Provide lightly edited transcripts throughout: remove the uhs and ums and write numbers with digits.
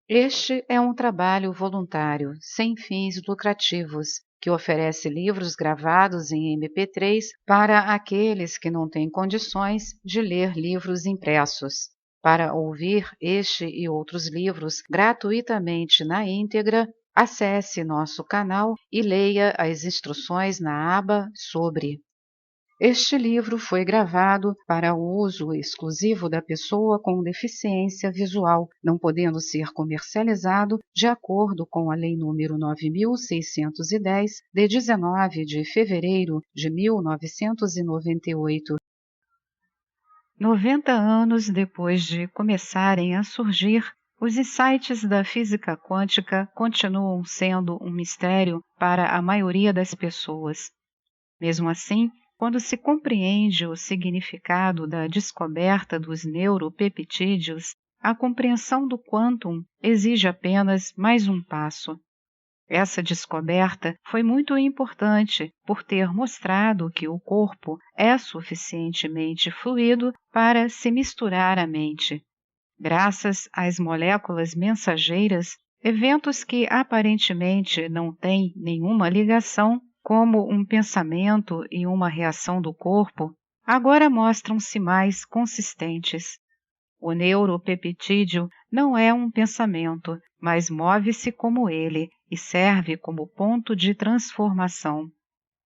Este é um trabalho voluntário, sem fins lucrativos, que oferece livros gravados em MP3 para aqueles que não têm condições de ler livros impressos. Para ouvir este e outros livros gratuitamente na íntegra, acesse nosso canal e leia as instruções na aba Sobre. Este livro foi gravado para o uso exclusivo da pessoa com deficiência visual, não podendo ser comercializado de acordo com a Lei nº 9.610, de 19 de fevereiro de 1998. 90 anos depois de começarem a surgir, os insights da física quântica continuam sendo um mistério para a maioria das pessoas. Mesmo assim, quando se compreende o significado da descoberta dos neuropeptídeos, a compreensão do quantum exige apenas mais um passo. Essa descoberta foi muito importante por ter mostrado que o corpo é suficientemente fluido para se misturar à mente. Graças às moléculas mensageiras, eventos que aparentemente não têm nenhuma ligação, como um pensamento e uma reação do corpo, agora mostram-se mais consistentes. O neuropeptídeo não é um pensamento, mas move-se como ele e serve como ponto de transformação.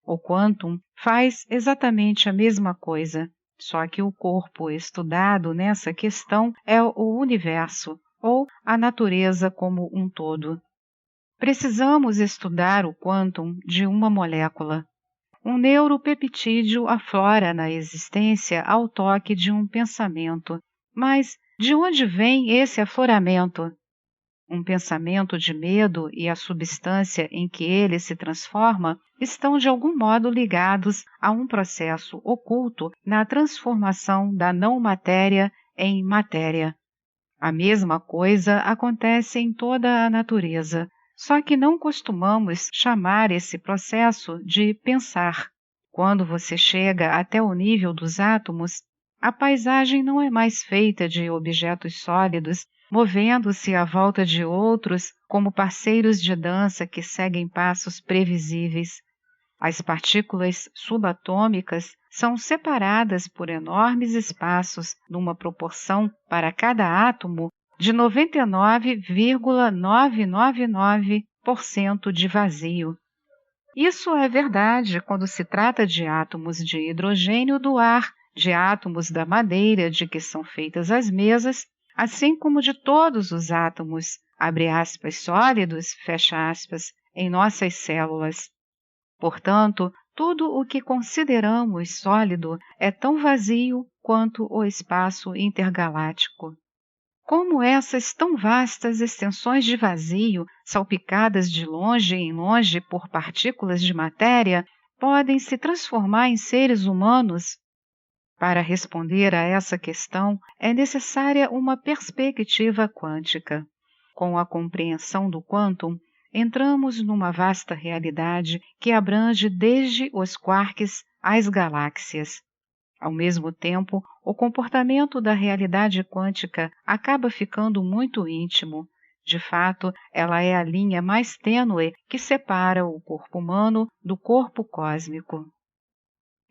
O quantum faz exatamente a mesma coisa, só que o corpo estudado nessa questão é o universo, ou a natureza como um todo. Precisamos estudar o quantum de uma molécula. Um neuropeptídeo aflora na existência ao toque de um pensamento. Mas de onde vem esse afloramento? Um pensamento de medo e a substância em que ele se transforma estão de algum modo ligados a um processo oculto na transformação da não-matéria em matéria. A mesma coisa acontece em toda a natureza. Só que não costumamos chamar esse processo de pensar. Quando você chega até o nível dos átomos, a paisagem não é mais feita de objetos sólidos, movendo-se à volta de outros como parceiros de dança que seguem passos previsíveis. As partículas subatômicas são separadas por enormes espaços numa proporção para cada átomo de 99,999% de vazio. Isso é verdade quando se trata de átomos de hidrogênio do ar, de átomos da madeira de que são feitas as mesas, assim como de todos os átomos, abre aspas, sólidos, fecha aspas, em nossas células. Portanto, tudo o que consideramos sólido é tão vazio quanto o espaço intergaláctico. Como essas tão vastas extensões de vazio, salpicadas de longe em longe por partículas de matéria, podem se transformar em seres humanos? Para responder a essa questão, é necessária uma perspectiva quântica. Com a compreensão do quantum, entramos numa vasta realidade que abrange desde os quarks às galáxias. Ao mesmo tempo, o comportamento da realidade quântica acaba ficando muito íntimo. De fato, ela é a linha mais tênue que separa o corpo humano do corpo cósmico.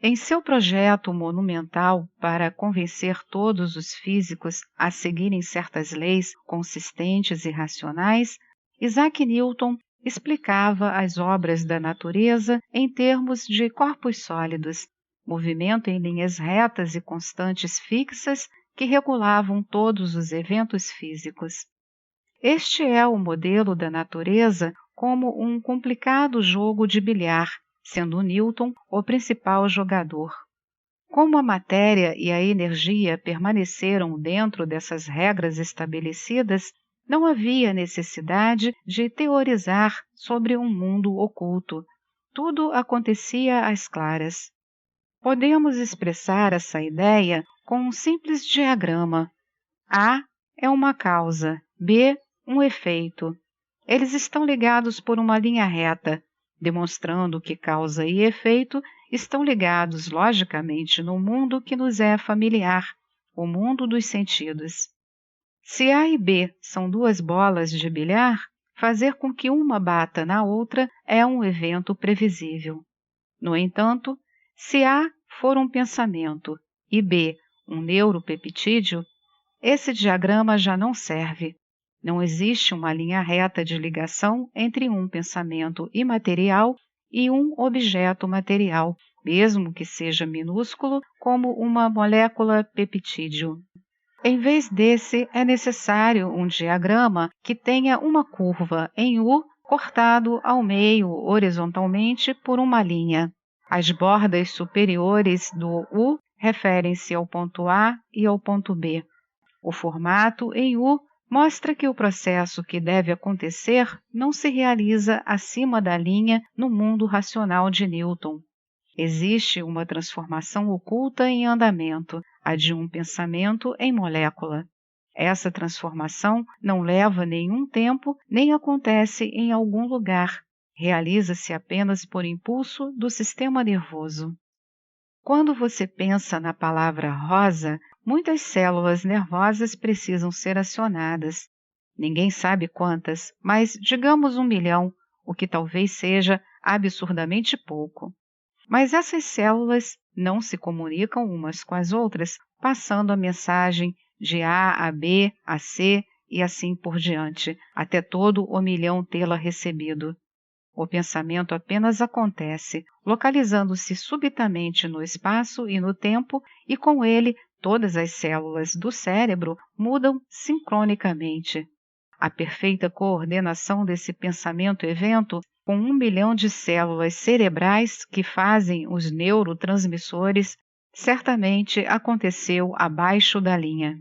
Em seu projeto monumental para convencer todos os físicos a seguirem certas leis consistentes e racionais, Isaac Newton explicava as obras da natureza em termos de corpos sólidos, movimento em linhas retas e constantes fixas que regulavam todos os eventos físicos. Este é o modelo da natureza como um complicado jogo de bilhar, sendo Newton o principal jogador. Como a matéria e a energia permaneceram dentro dessas regras estabelecidas, não havia necessidade de teorizar sobre um mundo oculto. Tudo acontecia às claras. Podemos expressar essa ideia com um simples diagrama. A é uma causa, B, um efeito. Eles estão ligados por uma linha reta, demonstrando que causa e efeito estão ligados logicamente no mundo que nos é familiar, o mundo dos sentidos. Se A e B são duas bolas de bilhar, fazer com que uma bata na outra é um evento previsível. No entanto, se A for um pensamento e B um neuropeptídeo, esse diagrama já não serve. Não existe uma linha reta de ligação entre um pensamento imaterial e um objeto material, mesmo que seja minúsculo, como uma molécula peptídeo. Em vez desse, é necessário um diagrama que tenha uma curva em U cortado ao meio horizontalmente por uma linha. As bordas superiores do U referem-se ao ponto A e ao ponto B. O formato em U mostra que o processo que deve acontecer não se realiza acima da linha no mundo racional de Newton. Existe uma transformação oculta em andamento, a de um pensamento em molécula. Essa transformação não leva nenhum tempo nem acontece em algum lugar. Realiza-se apenas por impulso do sistema nervoso. Quando você pensa na palavra rosa, muitas células nervosas precisam ser acionadas. Ninguém sabe quantas, mas digamos 1 milhão, o que talvez seja absurdamente pouco. Mas essas células não se comunicam umas com as outras, passando a mensagem de A a B, a C e assim por diante, até todo o milhão tê-la recebido. O pensamento apenas acontece, localizando-se subitamente no espaço e no tempo, e com ele todas as células do cérebro mudam sincronicamente. A perfeita coordenação desse pensamento-evento, com 1 milhão de células cerebrais que fazem os neurotransmissores, certamente aconteceu abaixo da linha.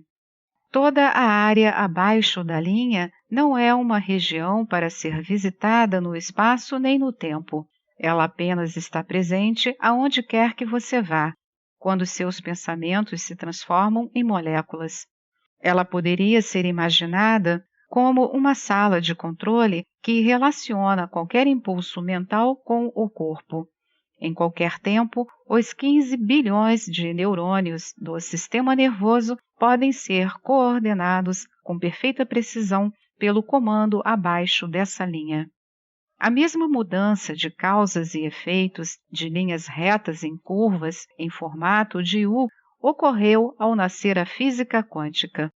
Toda a área abaixo da linha não é uma região para ser visitada no espaço nem no tempo. Ela apenas está presente aonde quer que você vá, quando seus pensamentos se transformam em moléculas. Ela poderia ser imaginada como uma sala de controle que relaciona qualquer impulso mental com o corpo. Em qualquer tempo, os 15 bilhões de neurônios do sistema nervoso podem ser coordenados com perfeita precisão pelo comando abaixo dessa linha. A mesma mudança de causas e efeitos de linhas retas em curvas em formato de U ocorreu ao nascer a física quântica.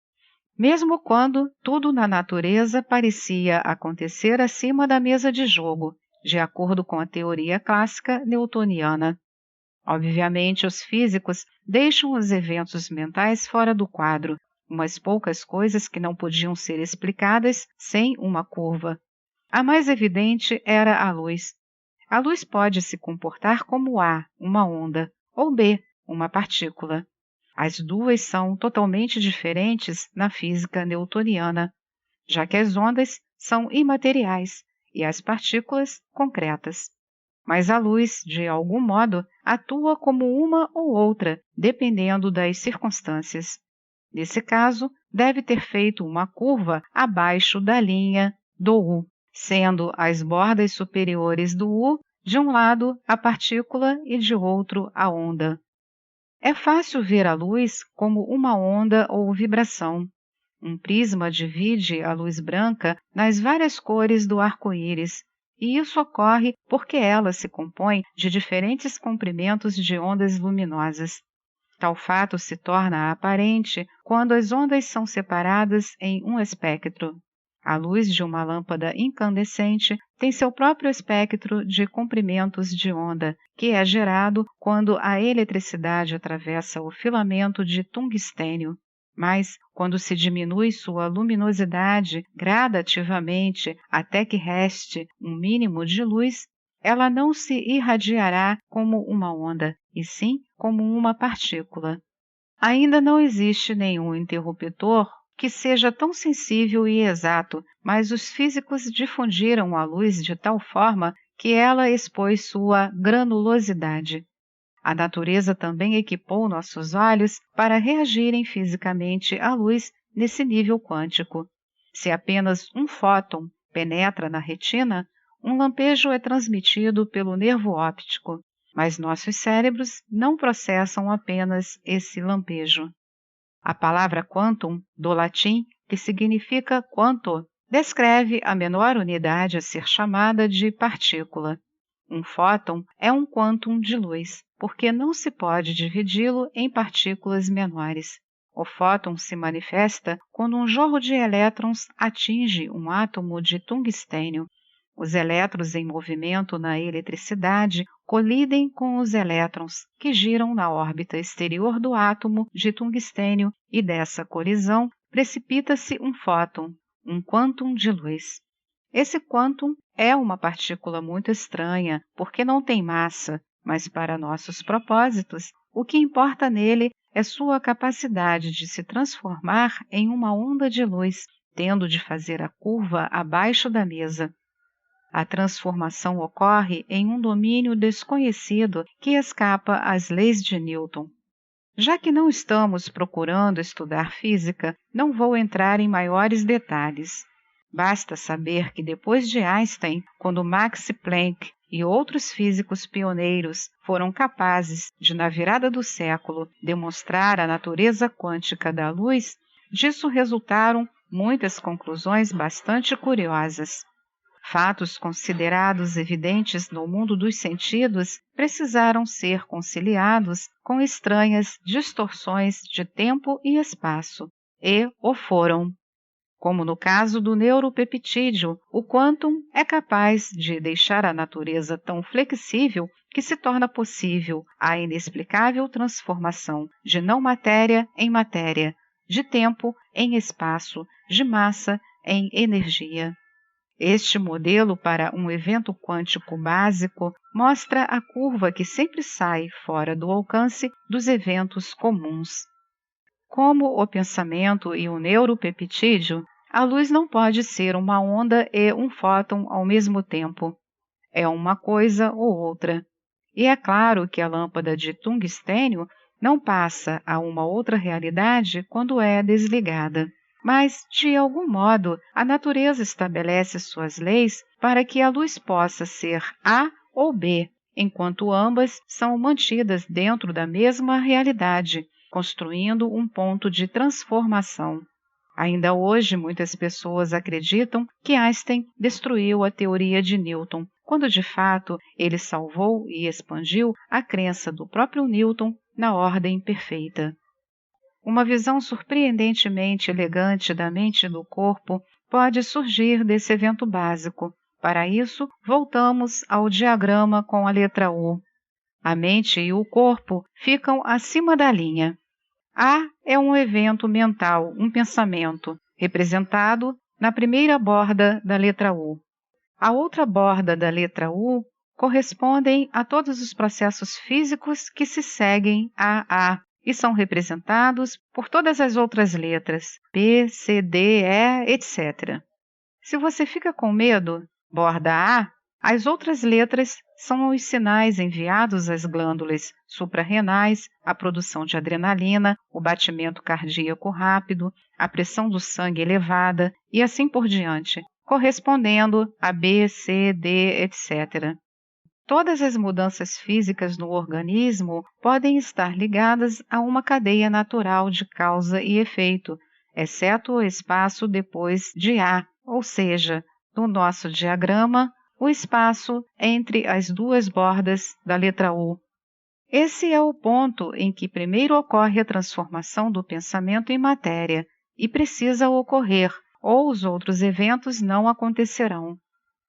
Mesmo quando tudo na natureza parecia acontecer acima da mesa de jogo, de acordo com a teoria clássica newtoniana. Obviamente, os físicos deixam os eventos mentais fora do quadro, umas poucas coisas que não podiam ser explicadas sem uma curva. A mais evidente era a luz. A luz pode se comportar como A, uma onda, ou B, uma partícula. As duas são totalmente diferentes na física newtoniana, já que as ondas são imateriais e as partículas concretas. Mas a luz, de algum modo, atua como uma ou outra, dependendo das circunstâncias. Nesse caso, deve ter feito uma curva abaixo da linha do U, sendo as bordas superiores do U, de um lado, a partícula e de outro, a onda. É fácil ver a luz como uma onda ou vibração. Um prisma divide a luz branca nas várias cores do arco-íris, e isso ocorre porque ela se compõe de diferentes comprimentos de ondas luminosas. Tal fato se torna aparente quando as ondas são separadas em um espectro. A luz de uma lâmpada incandescente tem seu próprio espectro de comprimentos de onda, que é gerado quando a eletricidade atravessa o filamento de tungstênio. Mas, quando se diminui sua luminosidade gradativamente até que reste um mínimo de luz, ela não se irradiará como uma onda, e sim como uma partícula. Ainda não existe nenhum interruptor que seja tão sensível e exato, mas os físicos difundiram a luz de tal forma que ela expôs sua granulosidade. A natureza também equipou nossos olhos para reagirem fisicamente à luz nesse nível quântico. Se apenas um fóton penetra na retina, um lampejo é transmitido pelo nervo óptico, mas nossos cérebros não processam apenas esse lampejo. A palavra quantum, do latim, que significa quanto, descreve a menor unidade a ser chamada de partícula. Um fóton é um quantum de luz, porque não se pode dividi-lo em partículas menores. O fóton se manifesta quando um jorro de elétrons atinge um átomo de tungstênio. Os elétrons em movimento na eletricidade colidem com os elétrons que giram na órbita exterior do átomo de tungstênio e dessa colisão precipita-se um fóton, um quantum de luz. Esse quantum é uma partícula muito estranha, porque não tem massa, mas para nossos propósitos, o que importa nele é sua capacidade de se transformar em uma onda de luz, tendo de fazer a curva abaixo da mesa. A transformação ocorre em um domínio desconhecido que escapa às leis de Newton. Já que não estamos procurando estudar física, não vou entrar em maiores detalhes. Basta saber que depois de Einstein, quando Max Planck e outros físicos pioneiros foram capazes de, na virada do século, demonstrar a natureza quântica da luz, disso resultaram muitas conclusões bastante curiosas. Fatos considerados evidentes no mundo dos sentidos precisaram ser conciliados com estranhas distorções de tempo e espaço, e o foram. Como no caso do neuropeptídeo, o quantum é capaz de deixar a natureza tão flexível que se torna possível a inexplicável transformação de não matéria em matéria, de tempo em espaço, de massa em energia. Este modelo para um evento quântico básico mostra a curva que sempre sai fora do alcance dos eventos comuns. Como o pensamento e o neuropeptídeo, a luz não pode ser uma onda e um fóton ao mesmo tempo. É uma coisa ou outra. E é claro que a lâmpada de tungstênio não passa a uma outra realidade quando é desligada. Mas, de algum modo, a natureza estabelece suas leis para que a luz possa ser A ou B, enquanto ambas são mantidas dentro da mesma realidade, construindo um ponto de transformação. Ainda hoje, muitas pessoas acreditam que Einstein destruiu a teoria de Newton, quando de fato ele salvou e expandiu a crença do próprio Newton na ordem perfeita. Uma visão surpreendentemente elegante da mente e do corpo pode surgir desse evento básico. Para isso, voltamos ao diagrama com a letra U. A mente e o corpo ficam acima da linha. A é um evento mental, um pensamento, representado na primeira borda da letra U. A outra borda da letra U correspondem a todos os processos físicos que se seguem a A e são representados por todas as outras letras, P, C, D, E, etc. Se você fica com medo, borda A, as outras letras são os sinais enviados às glândulas suprarrenais, a produção de adrenalina, o batimento cardíaco rápido, a pressão do sangue elevada e assim por diante, correspondendo a B, C, D, etc. Todas as mudanças físicas no organismo podem estar ligadas a uma cadeia natural de causa e efeito, exceto o espaço depois de A, ou seja, no nosso diagrama, o espaço entre as duas bordas da letra U. Esse é o ponto em que primeiro ocorre a transformação do pensamento em matéria, e precisa ocorrer, ou os outros eventos não acontecerão.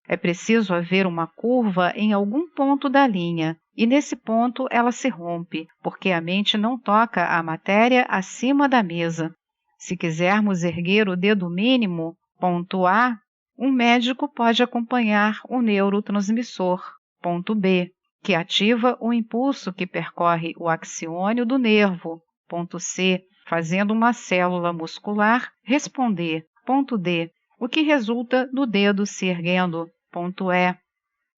É preciso haver uma curva em algum ponto da linha, e nesse ponto ela se rompe, porque a mente não toca a matéria acima da mesa. Se quisermos erguer o dedo mínimo, ponto A, um médico pode acompanhar o neurotransmissor, ponto B, que ativa o impulso que percorre o axiônio do nervo, ponto C, fazendo uma célula muscular responder, ponto D, o que resulta no dedo se erguendo, ponto E.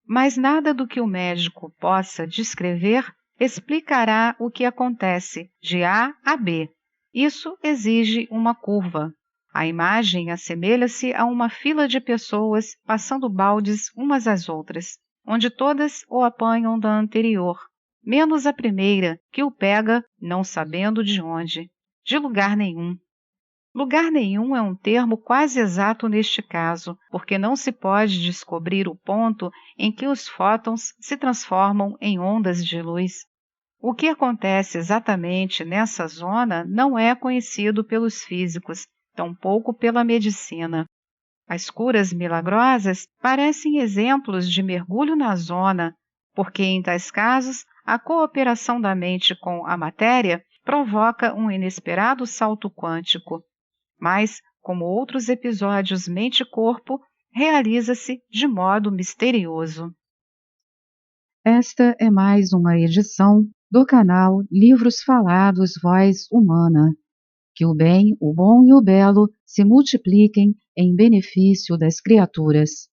Mas nada do que o médico possa descrever explicará o que acontece de A a B. Isso exige uma curva. A imagem assemelha-se a uma fila de pessoas passando baldes umas às outras, onde todas o apanham da anterior, menos a primeira, que o pega não sabendo de onde, de lugar nenhum. Lugar nenhum é um termo quase exato neste caso, porque não se pode descobrir o ponto em que os fótons se transformam em ondas de luz. O que acontece exatamente nessa zona não é conhecido pelos físicos, tampouco pela medicina. As curas milagrosas parecem exemplos de mergulho na zona, porque em tais casos a cooperação da mente com a matéria provoca um inesperado salto quântico. Mas, como outros episódios mente-corpo, realiza-se de modo misterioso. Esta é mais uma edição do canal Livros Falados Voz Humana. Que o bem, o bom e o belo se multipliquem em benefício das criaturas.